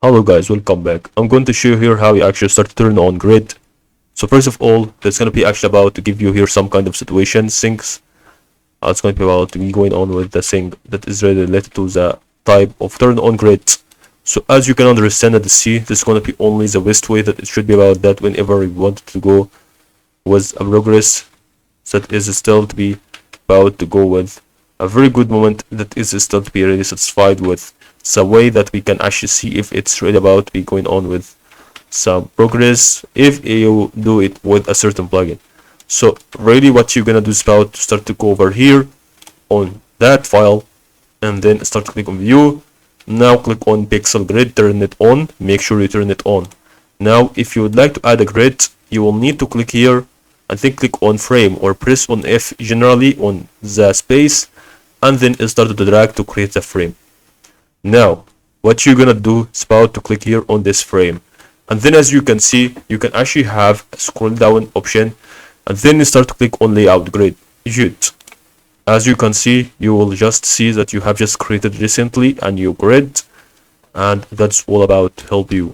Hello guys, welcome back. I'm going to show you here how you actually start to turn on grid. So first of all, that's going to be actually about to give you here some kind of situation syncs. It's going to be about me going on with the thing that is related to the type of turn on grid. So as you can understand and see, this is going to be only the best way that it should be about that whenever you want to go with a progress that is still to be about to go with a very good moment that is still to be really satisfied with the way that we can actually see if it's really about to be going on with some progress if you do it with a certain plugin. So really what you're gonna do is about to start to go over here on that file and then start to click on view. Now click on pixel grid, turn it on, make sure you turn it on. Now if you would like to add a grid, you will need to click here and then click on frame or press on F generally on the space and then start to drag to create the frame. Now what you're gonna do is about to click here on this frame, and then as you can see you can actually have a scroll down option and then you start to click on layout grid. As you can see, you will just see that you have just created recently a new grid, and that's all about to help you.